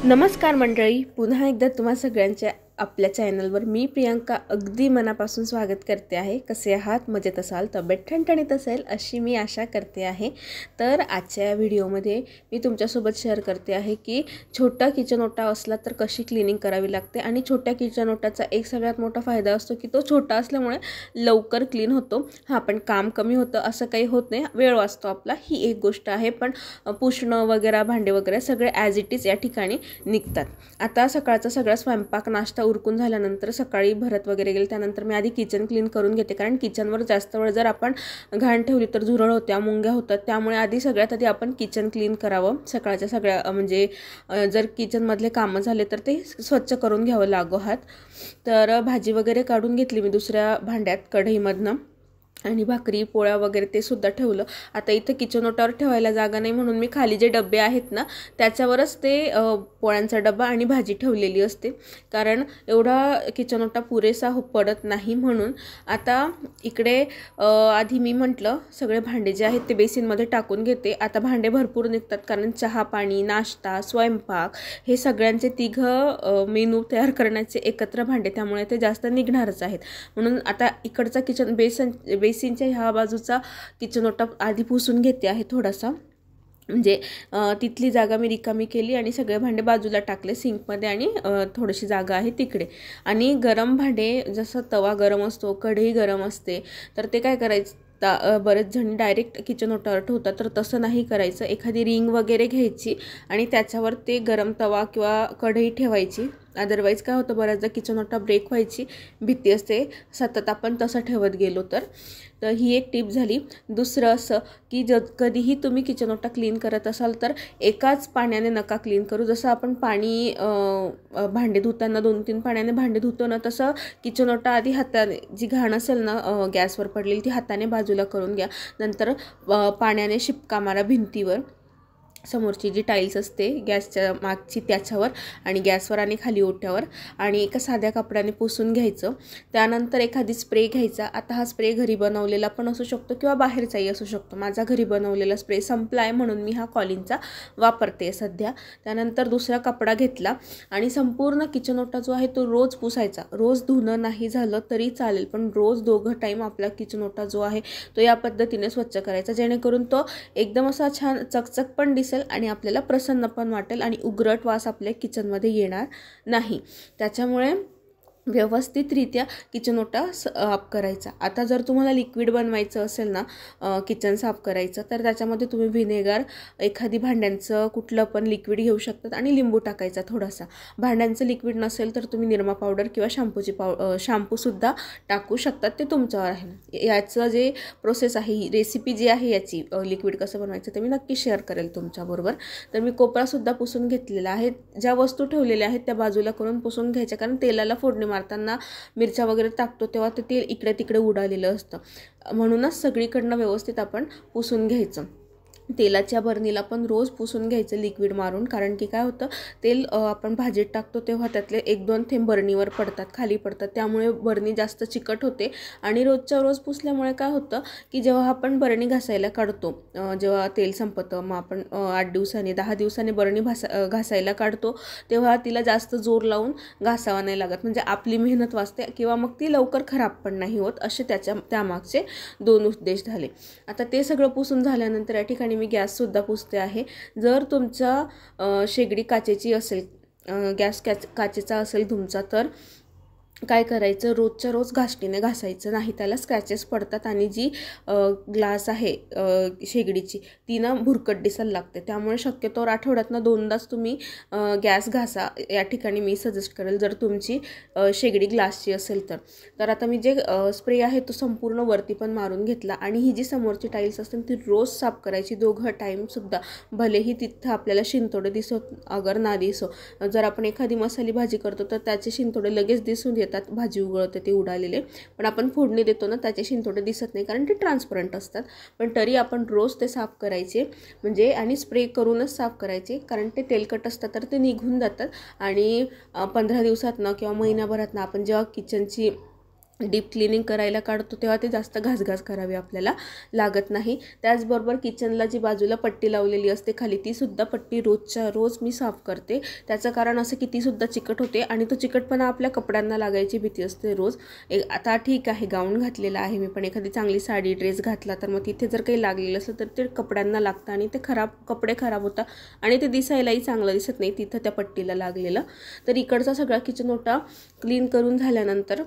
नमस्कार मंडळी, पुन्हा एकदा तुम्हा सगळ्यांच्या आपल्या चॅनलवर मी प्रियांका अगदी मनापासून स्वागत करते आहे। कसे आहात? मजेत असाल, तब्येत ठणठणीत असेल अशी मी आशा करते आहे। तर आजच्या या व्हिडिओमध्ये मी तुमच्यासोबत शेअर करते आहे की छोटा किचन ओटा असला तर कशी क्लीनिंग करावी लागते आणि छोट्या किचन ओट्याचा एक सगळ्यात मोठा फायदा असतो की तो छोटा असल्यामुळे लवकर क्लीन होतो। हां, पण काम कमी होतं असं काही होत नाही, वेळ वाचतो आपला, ही एक गोष्ट आहे। पण पुसणं वगैरे, भांडे वगैरे सगळे ॲज इट इज या ठिकाणी निघतात। आता सकाळचा सगळा स्वयंपाक नाश्ता उरकून झाल्यानंतर सकाळी भरत वगैरे गेले, त्यानंतर मी आधी किचन क्लीन करून घेते, कारण किचनवर जास्त वेळ जर आपण घाण ठेवली तर झुरळ होत्या, मुंग्या होतात। त्यामुळे आधी सगळ्यात आधी आपण किचन क्लीन करावं। सकाळच्या सगळ्या म्हणजे जर किचनमधले कामं झाले तर ते स्वच्छ करून घ्यावं लागोहात। तर भाजी वगैरे काढून घेतली मी दुसऱ्या भांड्यात कढईमधनं आणि भाकरी पोळ्या वगैरे ते सुद्धा ठेवलं। आता इथं किचन ओट्यावर ठेवायला जागा नाही म्हणून मी खाली जे डबे आहेत ना त्याच्यावरच ते पोळ्यांचा डबा आणि भाजी ठेवलेली असते, कारण एवढा किचन ओटा पुरेसा पडत नाही म्हणून। आता इकडे आधी मी म्हटलं सगळे भांडे जे आहेत ते बेसिनमध्ये टाकून घेते। आता भांडे भरपूर निघतात, कारण चहा पाणी, नाश्ता, स्वयंपाक हे सगळ्यांचे तिघं मेनू तयार करण्याचे एकत्र भांडे, त्यामुळे ते जास्त निघणारच आहेत। म्हणून आता इकडचा किचन बेसिनच्या ह्या बाजूचा किचन ओटा आधी पुसून घेते आहे थोडासा, म्हणजे तिथली जागा मी रिकामी केली आणि सगळे भांडे बाजूला टाकले सिंकमध्ये आणि थोडीशी जागा आहे तिकडे। आणि गरम भांडे, जसं तवा गरम असतो, कढई गरम असते, तर ते काय करायचं, बरेच जण डायरेक्ट किचन ओट्यावर ठेवतात, तर तसं नाही करायचं। एखादी रिंग वगैरे घ्यायची आणि त्याच्यावर ते गरम तवा किंवा कढई ठेवायची। अदरवाईज काय होतं, बऱ्याचदा किचन ओटा ब्रेक व्हायची भीती असते सतत आपण तसं ठेवत गेलो तर ही एक टिप झाली। दुसरं असं की कधीही तुम्ही किचन ओटा क्लीन करत असाल तर एकाच पाण्याने नका क्लीन करू। जसं आपण पाणी भांडे धुताना 2-3 पाण्याने भांडे धुतो ना, तसं किचन ओटा आधी हाताने, जी घाण असेल ना गॅसवर पडलेली ती हाताने बाजूला करून घ्या। नंतर पाण्याने शिपका मारा भिंतीवर, समोरची जी टाईल्स असते गॅसच्या मागची त्याच्यावर आणि गॅसवर आणि खाली ओट्यावर, आणि एका साध्या कपड्याने पुसून घ्यायचं। त्यानंतर एखादी स्प्रे घ्यायचा। आता हा स्प्रे घरी बनवलेला पण असू शकतो किंवा बाहेरचाही असू शकतो। माझा घरी बनवलेला स्प्रे संपला आहे म्हणून मी हा कॉलिनचा वापरते सध्या। त्यानंतर दुसरा कपडा घेतला आणि संपूर्ण किचन ओटा जो आहे तो रोज पुसायचा। रोज धुणं नाही झालं तरी चालेल, पण रोज 2 टाईम आपला किचन ओटा जो आहे तो या पद्धतीने स्वच्छ करायचा, जेणेकरून तो एकदम असा छान चकचक पण दिसेल आणि आपल्याला प्रसन्न पण वाटेल आणि उग्रट वास आपल्या किचनमध्ये येणार नाही। त्याच्यामुळे व्यवस्थितरित्या किचन ओटा साफ करायचा। आता जर तुम्हाला लिक्विड बनवायचं असेल ना किचन साफ करायचं, तर त्याच्यामध्ये तुम्ही व्हिनेगर, एखादी भांड्यांचं कुठलं पण लिक्विड घेऊ शकतात आणि लिंबू टाकायचा थोडासा। भांड्यांचं लिक्विड नसेल तर तुम्ही निरमा पावडर किंवा शॅम्पूसुद्धा टाकू शकतात, ते तुमच्यावर आहे। याचं जे प्रोसेस आहे, ही रेसिपी जी आहे याची लिक्विड कसं बनवायचं ते मी नक्की शेअर करेल तुमच्याबरोबर। तर मी कोपरासुद्धा पुसून घेतलेला आहे। ज्या वस्तू ठेवलेल्या आहेत त्या बाजूला करून पुसून घ्यायच्या, कारण तेलाला फोडणी मारताना मिरच्या वगैरे टाकतो तेव्हा ते तेल इकडे तिकडे उडालेलं असतं, म्हणूनच सगळीकडनं व्यवस्थित आपण पुसून घ्यायचं। तेलाच्या बर्नीला पण रोज पुसून घ्यायचं लिक्विड मारून, कारण की काय होतं, तेल आपण भाजीत टाकतो तेव्हा त्यातले 1-2 थेंब बर्नीवर पडतात, खाली पडतात, त्यामुळे बर्नी जास्त चिकट होते। आणि रोजच्या रोज पुसल्यामुळे काय होतं की जेव्हा आपण बर्नी घासायला काढतो, जेव्हा तेल संपतं, मग आपण 8 दिवसांनी 10 दिवसांनी बर्नी घासायला काढतो, तेव्हा तिला जास्त जोर लावून घासावा नाही लागत, म्हणजे आपली मेहनत वाचते किंवा मग ती लवकर खराब पण नाही होत। असे त्यामागचे 2 उद्देश झाले। आता ते सगळं पुसून झाल्यानंतर या ठिकाणी मी गॅससुद्धा पुसते आहे। जर तुमचा शेगडी काचेची असेल, गॅस काचेचा असेल तुमचा, तर काय करायचं, रोजच्या रोज घासणीने घासायचं नाही, त्याला स्क्रॅचेस पडतात आणि जी ग्लास आहे शेगडीची ती ना भुरकट दिसायला लागते। त्यामुळे शक्यतोवर आठवड्यातनं 2दाच तुम्ही गॅस घासा, या ठिकाणी मी सजेस्ट करेल, जर तुमची शेगडी ग्लासची असेल तर। तर आता मी जे स्प्रे आहे तो संपूर्ण वरती पण मारून घेतला आणि ही जी समोरची टाईल्स असतील ती रोज साफ करायची 2 टाईमसुद्धा, भलेही तिथं आपल्याला शिंतोडे दिसो अगर ना दिसो। जर आपण एखादी मसाली भाजी करतो तर त्याचे शिंतोडे लगेच दिसून येतात, येतात, भाजी उघळते ते उडालेले, पण आपण फोडणी देतो ना त्याचे शिंतोडे दिसत नाही कारण ते ट्रान्सपरंट असतात. पण तरी आपण रोज ते साफ करायचे, म्हणजे आणि स्प्रे करूनच साफ करायचे, कारण ते तेलकट असतात तर ते निघून जातात. आणि 15 दिवसातनं किंवा महिनाभरातनं आपण जेव्हा किचनची डीप क्लिनिंग करायला काढतो तेव्हा ते जास्त घासघास करावी आपल्याला लागत नाही. त्याचबरोबर किचनला जी बाजूला पट्टी लावलेली असते खाली, तीसुद्धा पट्टी रोजच्या रोज मी साफ करते. त्याचं कारण असं की तीसुद्धा चिकट होते आणि तो चिकटपणा आपल्या कपड्यांना लागायची भीती असते रोज. आता ठीक आहे, गाऊन घातलेला आहे मी, पण एखादी चांगली साडी ड्रेस घातला तर मग तिथे जर काही लागलेलं असलं तर ते कपड्यांना लागतं आणि ते कपडे खराब होतात आणि ते दिसायलाही चांगलं दिसत नाही तिथं त्या पट्टीला लागलेलं. तर इकडचा सगळा किचन ओटा क्लीन करून झाल्यानंतर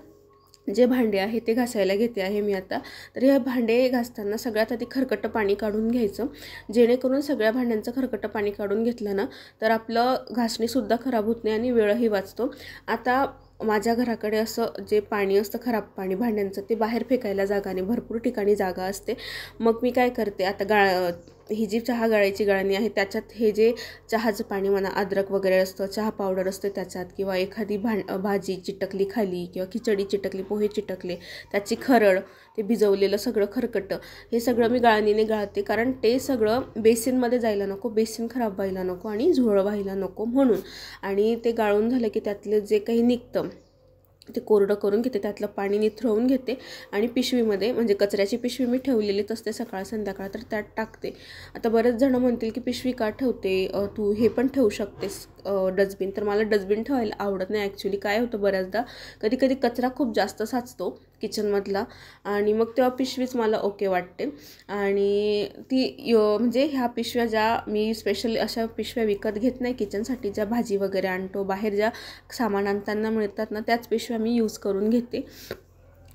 जे भांडे आहे ते घासायला घेते आहे मी आता. तर हे भांडे घासताना सगळ्यात आधी खरकटं पाणी काढून घ्यायचं, जेणेकरून सगळ्या भांड्यांचं खरकटं पाणी काढून घेतलं ना तर आपलं घासणीसुद्धा खराब होत नाही आणि वेळही वाचतो. आता माझ्या घराकडे असं जे पाणी असतं खराब पाणी भांड्यांचं, ते बाहेर फेकायला जागा नाही, भरपूर ठिकाणी जागा असते. मग मी काय करते, आता ही जी चहा गाळायची गाळणी आहे त्याच्यात हे जे चहाचं पाणी म्हणा, अद्रक वगैरे असतं, चहा पावडर असते त्याच्यात, किंवा एखादी भाजी चिटकली खाली किंवा खिचडी चिटकली, पोहे चिटकले, त्याची खरड, ते भिजवलेलं सगळं खरकटं, हे सगळं मी गाळणीने गाळते, कारण ते सगळं बेसिनमध्ये जायला नको, बेसिन खराब व्हायला नको आणि झुरळ व्हायला नको म्हणून. आणि ते गाळून झालं की त्यातलं जे काही निघतं ते कोरडं करून घेते, त्यातलं पाणी निथळवून घेते आणि पिशवीमध्ये, म्हणजे कचऱ्याची पिशवी मी ठेवलेलीच असते सकाळ संध्याकाळ, तर त्यात टाकते. आता बरेच जण म्हणतील की पिशवी का ठेवते तू, हे पण ठेवू शकतेस डस्टबिन. तर मला डस्टबिन ठेवायला आवडत नाही ॲक्च्युली. काय होतं, बऱ्याचदा कधी कधी कचरा खूप जास्त साचतो किचनमधला आणि मग तेव्हा पिशवीच मला ओके वाटते. आणि ती म्हणजे ह्या पिशव्या ज्या मी स्पेशल अशा पिशव्या विकत घेत नाही किचनसाठी, ज्या भाजी वगैरे आणतो बाहेर, ज्या सामान आणताना मिळतात ना, त्याच पिशव्या मी यूज करून घेते,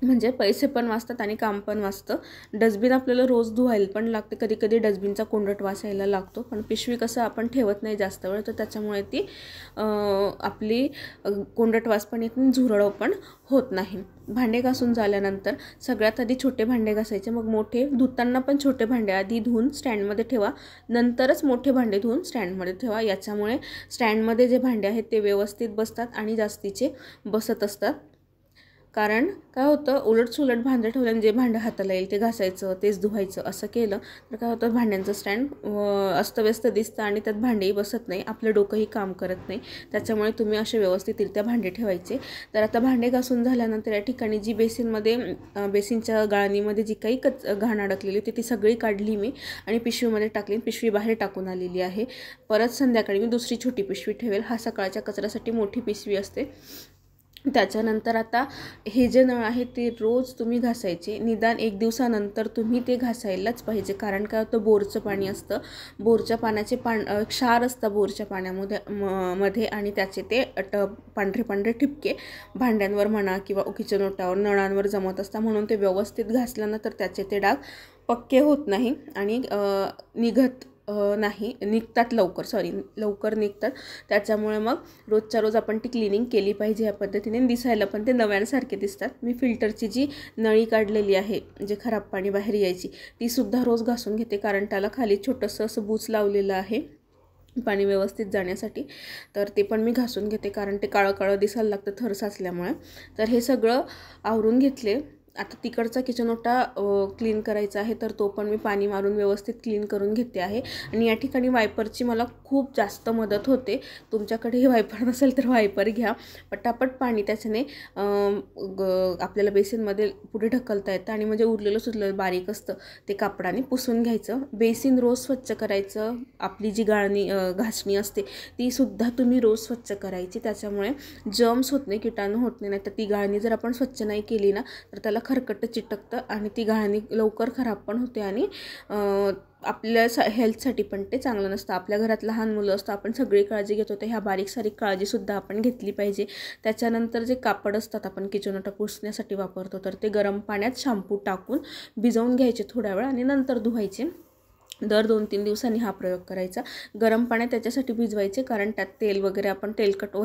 म्हणजे पैसे पण वाचतात आणि काम पण वाचतं. डस्टबिन आपल्याला रोज धुवायला पण लागते, कधी कधी डस्टबिनचा कोंडट वास यायला लागतो, पण पिशवी कसं आपण ठेवत नाही जास्त वेळ, तर त्याच्यामुळे ती आपली कोंडट वास पण येत नाही, झुरळ पण होत नाही. भांडे घासून झाल्यानंतर सगळ्यात आधी छोटे भांडे घासायचे, मग मोठे. धुताना पण छोटे भांडे आधी धुवून स्टँडमध्ये ठेवा, नंतरच मोठे भांडे धुवून स्टँडमध्ये ठेवा. याच्यामुळे स्टँडमध्ये जे भांडे आहेत ते व्यवस्थित बसतात आणि जास्तीचे बसत असतात. कारण काय होतं, उलटसुलट भांडं ठेवल्याने जे भांडं हाताला येईल ते घासायचं, तेच धुवायचं, असं केलं तर काय होतं, भांड्यांचं स्टँड अस्तव्यस्त दिसतं आणि त्यात भांडेही बसत नाही, आपलं डोकंही काम करत नाही. त्याच्यामुळे तुम्ही असे व्यवस्थितरित्या भांडे ठेवायचे. तर आता भांडे घासून झाल्यानंतर या ठिकाणी जी बेसिनच्या गाळणीमध्ये जी काही घाण अडकलेली होती ती सगळी काढली मी आणि पिशवीमध्ये टाकली, पिशवी बाहेर टाकून आलेली आहे. परत संध्याकाळी मी दुसरी छोटी पिशवी ठेवेल, हा सकाळच्या कचऱ्यासाठी मोठी पिशवी असते. त्याच्यानंतर आता हे जे नळ आहे ते रोज तुम्ही घासायचे, निदान 1 दिवसानंतर तुम्ही ते घासायलाच पाहिजे. कारण काय होतं, बोरचं पाणी असतं, बोरच्या पाण्याचे क्षार असतं बोरच्या पाण्यामध्ये आणि त्याचे ते पांढरे पांढरे ठिपके भांड्यांवर म्हणा किंवा किचन ओटावर, नळांवर जमत असतात, म्हणून ते व्यवस्थित घासलं ना तर त्याचे ते डाग पक्के होत नाही आणि निघतात लवकर निघतात. त्याच्यामुळे मग रोजच्या रोज आपण ती क्लिनिंग केली पाहिजे या पद्धतीने, दिसायला पण ते नव्यासारखे दिसतात. मी फिल्टरची जी नळी काढलेली आहे, जे खराब पाणी बाहेर यायची, ती सुद्धा रोज घासून घेते, कारण त्याला खाली छोटंसं असं बूच लावलेलं आहे पाणी व्यवस्थित जाण्यासाठी, तर ते पण मी घासून घेते, कारण ते काळं काळं दिसायला लागतं थर साचल्यामुळे. तर हे सगळं आवरून घेतले. आता तिकडचा किचन ओटा क्लीन करायचा आहे, तर तो पण मी पाणी मारून व्यवस्थित क्लीन करून घेते आहे. आणि या ठिकाणी वायपरची मला खूप जास्त मदत होते. तुमच्याकडेही वायपर नसेल तर वायपर घ्या, पटापट पाणी त्याच्याने आपल्याला बेसिनमध्ये पुढे ढकलता येतं आणि म्हणजे उरलेलं सुरलेलं बारीक असतं ते कापडाने पुसून घ्यायचं. बेसिन रोज स्वच्छ करायचं. आपली जी घासणी असते ती सुद्धा तुम्ही रोज स्वच्छ करायची, त्याच्यामुळे जर्म्स होत नाही, किटाणू होत नाही. तर ती गाळणी जर आपण स्वच्छ नाही केली ना तर त्याला खरकट चिटकतं आणि ती गाळणी लवकर खराब पण होते आणि आपल्या हेल्थसाठी पण ते चांगलं नसतं. आपल्या घरात लहान मुलं असतं, आपण सगळी काळजी घेतो, तर ह्या बारीक सारीक काळजीसुद्धा आपण घेतली पाहिजे. त्याच्यानंतर जे कापड असतात आपण किचन ओटा पुसण्यासाठी वापरतो, तर ते गरम पाण्यात शॅम्पू टाकून भिजवून घ्यायचे थोड्या वेळ आणि नंतर धुवायचे. दर 2-3 दिवसांनी हा प्रयोग करायचा। गरम पाण्यात त्याच्यासाठी भिजवायचे, कारण त्यात तेल वगैरे आपण तेलकट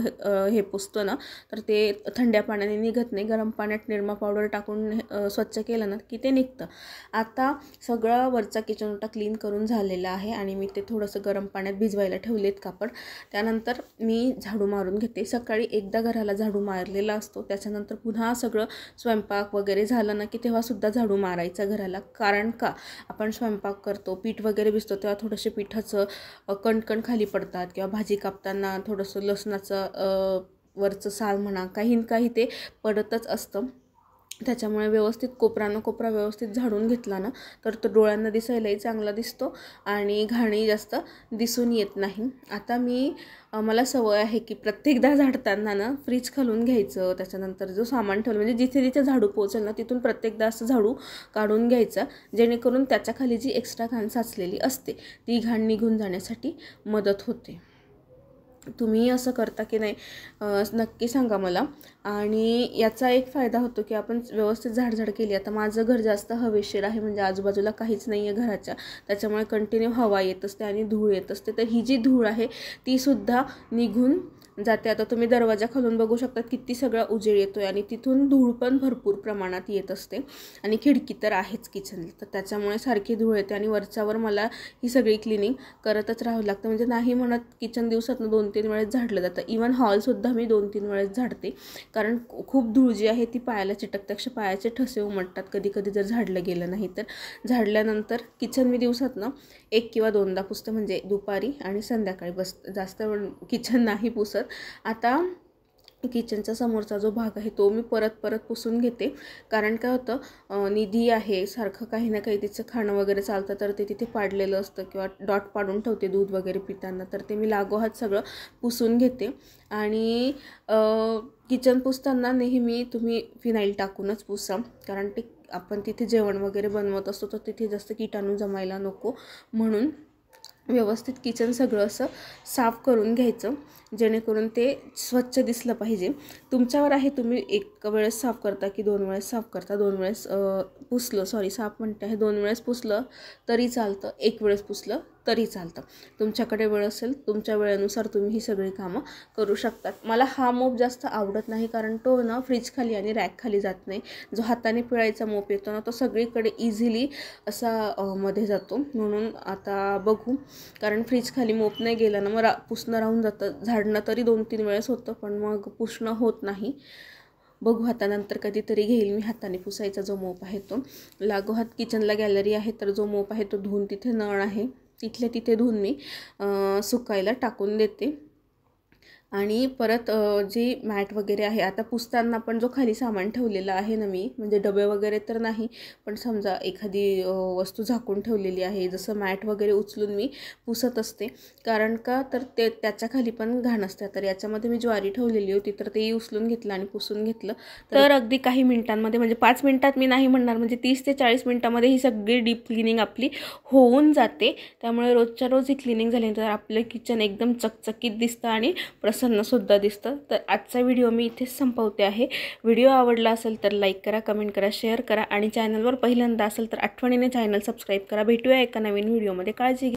हे पुसतो ना, तर ते थंड्या पाण्याने निघत नाही। गरम पाण्यात निरमा पावडर टाकून स्वच्छ केलं ना की ते निघतं। आता सगळं वरचा किचन ओटा क्लीन करून झालेला आहे आणि मी ते थोडंसं गरम पाण्यात भिजवायला ठेवलेत कापड। त्यानंतर मी झाडू मारून घेते। सकाळी एकदा घराला झाडू मारलेला असतो, त्याच्यानंतर पुन्हा सगळं स्वयंपाक वगैरे झालं ना की तेव्हासुद्धा झाडू मारायचा घराला। कारण का आपण स्वयंपाक करतो, पीठ वगैरे भिजतो, तेव्हा थोडंसं पिठाचं कणकण खाली पडतात किंवा भाजी कापताना थोडंसं लसणाचं वरचं साल म्हणा, काही ते पडतच असतं। त्याच्यामुळे व्यवस्थित कोपरा व्यवस्थित झाडून घेतला ना तर तो डोळ्यांना दिसायलाही चांगला दिसतो आणि घाणही जास्त दिसून येत नाही। आता मला सवय आहे की प्रत्येकदा झाडताना ना फ्रीज खालून घ्यायचं, त्याच्यानंतर जो सामान ठेवलं म्हणजे जिथे जिथे झाडू पोहोचेल ना तिथून प्रत्येकदा असं झाडू काढून घ्यायचा, जेणेकरून त्याच्या खाली जी एक्स्ट्रा घाण साचलेली असते ती घाण निघून जाण्यासाठी मदत होते। तुम्ही असं करता की नाही नक्की सांगा मला। आणि याचा एक फायदा होतो की आपण व्यवस्थित झाडझाड केली। आता माझं घर जास्त हवेशीर आहे, म्हणजे आजूबाजूला काहीच नाही आहे घराच्या, त्याच्यामुळे कंटिन्यू हवा येत असते आणि धूळ येत असते। तर ही जी धूळ आहे ती सुद्धा निघून जाते। आता तुम्ही दरवाजा खालून बघू शकता किती सगळा उजेड येतोय आणि तिथून धूळ पण भरपूर प्रमाणात येत असते आणि खिडकी तर आहेच किचनला, तर त्याच्यामुळे सारखी धूळ येते आणि वरच्यावर मला ही सगळी क्लिनिंग करतच राहावं लागतं। म्हणजे नाही म्हणत किचन दिवसातून 2-3 वेळेस झाडलं जातं। इवन हॉलसुद्धा मी 2-3 वेळेस झाडते, कारण खूप धूळ जी आहे ती पायाला चिटकते, अक्षरशः पायाचे ठसे उमटतात कधी कधी जर झाडलं गेलं नाही तर। झाडल्यानंतर किचन मी दिवसातनं 1 किंवा 2दा पुसते, म्हणजे दुपारी आणि संध्याकाळी, बस जास्त वेळ किचन नाही पुसत। आता किचनचा समोरचा जो भाग आहे तो मी परत पुसून घेते, कारण काय होतं निधी आहे, सारखं काही ना काही तिचं खाणं वगैरे चालतं, तर ते तिथे पाडलेलं असतं किंवा डॉट पाडून ठेवते दूध वगैरे पिताना, तर ते मी लागोहात सगळं पुसून घेते। आणि किचन पुसताना नेहमी तुम्ही फिनाईल टाकूनच पुसा, कारण ते आपण तिथे जेवण वगैरे बनवत असतो तर तिथे जास्त कीटाणू जमायला नको, म्हणून व्यवस्थित किचन सगळं असं साफ करून घ्यायचं, जेणेकरून ते स्वच्छ दिसलं पाहिजे। तुमच्यावर आहे, तुम्ही एक वेळेस साफ करता की 2 वेळेस साफ करता। 2 वेळेस पुसलं, साफ म्हणते आहे, 2 वेळेस पुसलं तरी चालतं, 1 वेळेस पुसलं तरी चालतं। तुमच्याकडे वेळ असेल, तुमच्या वेळेनुसार तुम्ही ही सगळी कामं करू शकतात। मला हा मोप जास्त आवडत नाही, कारण तो ना फ्रीज खाली आणि रॅक खाली जात नाही। जो हाताने पिळायचा मोप येतो ना तो सगळीकडे इझिली असा मध्ये जातो, म्हणून आता बघू, कारण फ्रीज खाली मोप नाही गेला ना मग पुसणं राहून जातं। झाडणं तरी 2-3 वेळेस होतं, पण मग पुसणं होत नाही। बघू आता नंतर कधीतरी घेईल मी हाताने पुसायचा जो मोप आहे तो। लागोहात किचनला गॅलरी आहे, तर जो मोप आहे तो धुवून, तिथे नळ आहे तिथल्या तिथे धुवून मी सुकायला टाकून देते। आणि परत जी मॅट वगैरे आहे, आता पुसताना पण जो खाली सामान ठेवलेला आहे ना मी, म्हणजे डबे वगैरे तर नाही, पण समजा एखादी वस्तू झाकून ठेवलेली आहे, जसं मॅट वगैरे उचलून मी पुसत असते, कारण का तर ते त्याच्या खाली पण घाण असते। तर याच्यामध्ये मी ज्वारी ठेवलेली होती, तर तेही उचलून घेतलं आणि पुसून घेतलं, तर अगदी काही मिनिटांमध्ये, म्हणजे 5 मिनिटात मी नाही म्हणणार, म्हणजे 30 ते 40 मिनिटांमध्ये ही सगळी डीप क्लिनिंग आपली होऊन जाते। त्यामुळे रोजच्या रोज ही क्लिनिंग झाल्यानंतर आपलं किचन एकदम चकचकीत दिसतं आणि प्रसन्नसुद्धा दिसतं। तर आजचा व्हिडिओ मी इथेच संपवते आहे। व्हिडिओ आवडला असेल तर लाईक करा, कमेंट करा, शेअर करा आणि चॅनलवर पहिल्यांदा असेल तर आठवणीने चॅनल सबस्क्राईब करा। भेटूया एका नवीन व्हिडिओमध्ये, काळजी घ्या।